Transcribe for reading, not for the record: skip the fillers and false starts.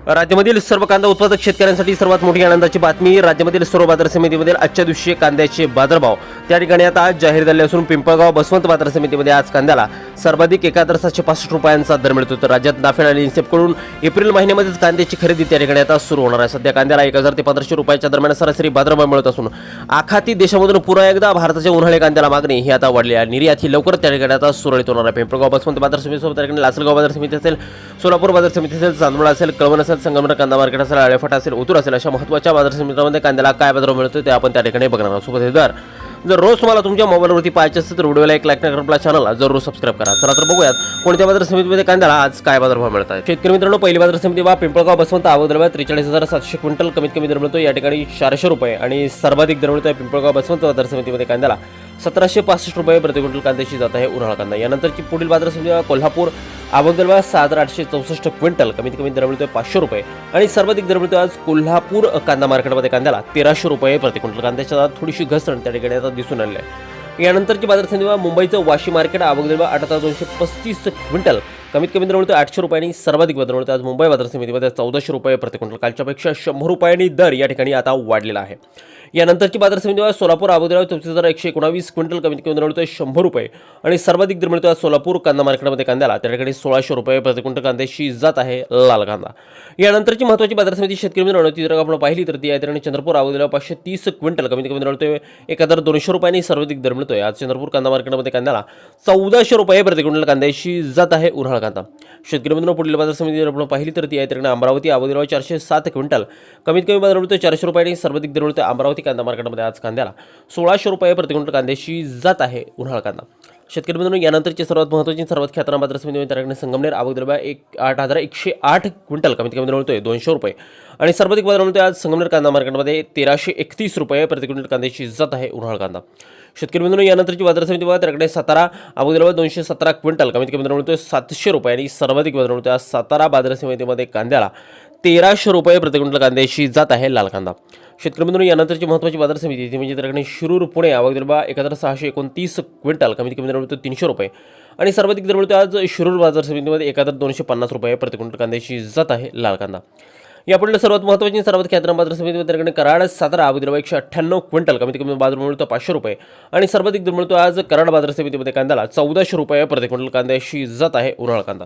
राज्यामधील सर्व कांदा उत्पादक शेतकऱ्यांसाठी सर्वात मोठी आनंदाची बातमी। राज्यामधील सर्व बाजार समितीमधील आजच्या दिवशी कांद्याचे बाजारभाव त्या ठिकाणी आता आज जाहीर झाले असून पिंपळगाव बसवंत बाजार समितीमध्ये आज कांद्याला सर्वाधिक 1765 रुपयांचा दर मिळतो। तर राज्यात नाफेड आणि इन्सेपकडून एप्रिल महिन्यामध्येच कांद्याची खरेदी त्या ठिकाणी आता सुरू होणार आहे। सध्या कांद्याला 1000 ते 1500 रुपयाच्या दरम्यान सरासरी बाजारभाव मिळत असून आखाती देशामधून पुन्हा एकदा भारताच्या उन्हाळी कांद्याला मागणी ही आता वाढली आहे। निर्यात ही लवकर त्या ठिकाणी आता सुरळीत होणार आहे। पिंपळगाव बसवंत बाजार समितीसोबत त्या ठिकाणी लासलगाव बाजार समिती असेल, सोलापूर बाजार समिती असेल, चांदवड असेल, कळवण असेल, संगमनेर कांदा मार्केट असेल, आळेफाटा असेल, ओतूर असेल, अशा महत्त्वाच्या बाजार समितीमध्ये कांद्याला काय बाजारभाव मिळतो ते आपण त्या ठिकाणी बघणार आहोत। सोबत दर जर रोज तुम्हाला तुमच्या मोबाईलवरती पाहायचे असेल तर व्हिडिओला एक लाईक करा, आपल्या चॅनलला जरूर सबस्क्राइब करा। चला तर बघूयात कोणत्या बाजार समितीमध्ये कांद्याला आज काय बाजारभाव मिळत आहे। शेतकरी मित्रांनो, पहिली बाजार समिती पिंपळगाव बसवंत आवक 43,700 क्विंटल, कमीत कमी दर मिळतो या ठिकाणी 400 रुपये आणि सर्वाधिक दर मिळतो पिंपळगाव बसवंत बाजार समितीमध्ये कांद्याला 1765 रुपये प्रति क्विंटल कांद्याची जात आहे उन्हाळा कांदा। यानंतरची पुढील बाजार समिती कोल्हापूर आवक 6864 क्विंटल, कमीत कमी दर मिळतोय 500 रुपये आणि सर्वाधिक दर मिळतोय आज कोल्हापूर कांदा मार्केटमध्ये कांद्याला 1300 रुपये प्रति क्विंटल। कांद्याच्या थोडीशी घसरण त्या ठिकाणी आता दिसून आली आहे। यानंतरची बाजार समिती मुंबईचं वाशी मार्केट आवक 8235 क्विंटल, कमीत कमी दर मिळतोय 800 रुपये आणि सर्वाधिक दर मिळतोय आज मुंबई बाजार समितीमध्ये 1400 रुपये प्रति क्विंटल। कालच्यापेक्षा 100 रुपयांनी दर या ठिकाणी आता वाढलेला आहे। यानंतरची बाजार समिती सोलापूर आवक 34,119 क्विंटल, कमीत कमी दर मिळतोय 100 रुपये आणि सर्वाधिक दर मिळतोय सोलापूर कांदा मार्केटमध्ये कांद्याला त्या ठिकाणी 1600 रुपये प्रति क्विंटल कांद्याची जात आहे लाल कांदा। यानंतरची महत्त्वाची बाजार समिती शेतकरी मित्रांनो ती जर आपण पाहिली तर ती आहे आणि चंद्रपूर आवक 530 क्विंटल, कमीत कमी दर मिळतोय 1200 रुपये आणि सर्वाधिक दर मिळतोय आज चंद्रपूर कांदा मार्केटमध्ये कांद्याला 1400 रुपये प्रति क्विंटल कांद्याची जात आहे उन्हाळा कांदा। शेतकरी मित्रांनो, पुढील बाजार समिती जर आपण पाहिली तर ती आहे आणि अमरावती आवक 407 क्विंटल, कमीत कमी दर मिळतोय 400 रुपये आणि सर्वाधिक दर मिळतोय अमरावती कांदा मार्केटमध्ये आज कांद्याला 1600 रुपये प्रति क्विंटल कांद्याची जात आहे उन्हाळा कांदा। शेतकरी मित्रांनो, यानंतरची सर्वात महत्त्वाची सर्वात ख्यातनाम बाजार समिती त्या ठिकाणी संगमनेर आवक 8108 क्विंटल, कमीत कमी दर मिळतोय 200 रुपये आणि सर्वाधिक बाजार मिळतोय आज संगमनेर कांदा मार्केटमध्ये 1331 रुपये प्रति क्विंटल कांद्याची जात आहे उन्हाळा कांदा। शेतकरी मित्रांनो, यानंतरची बाजार समिती बघा त्याकडे सातारा आवक 217 क्विंटल, कमीत कमी दर मिळतोय 700 रुपये आणि सर्वाधिक दर मिळतोय आज सातारा बाजार समितीमध्ये कांद्याला 1300 रुपये प्रति क्विंटल कांद्याची जात आहे लाल कांदा। शेतकरी मित्रांनो, यानंतरची महत्त्वाची बाजार समिती ती म्हणजे त्याकडे शिरूर पुणे आवक 1629 क्विंटल, कमीत कमी दर मिळतोय 300 रुपये आणि सर्वाधिक दर मिळतोय आज शिरूर बाजार समितीमध्ये 1250 रुपये प्रति क्विंटल कांद्याची जात आहे लाल कांदा। यापुढील सर्वात महत्त्वाची सर्वात ख्यातनाम बाजार समितीमध्ये कराड सातारा आवक 198 क्विंटल, कमीत कमी बाजार मिळतो 500 रुपये आणि सर्वाधिक दर मिळतो आज कराड बाजार समितीमध्ये कांद्याला 1400 रुपये प्रति क्विंटल कांद्याची जात आहे उन्हाळा कांदा।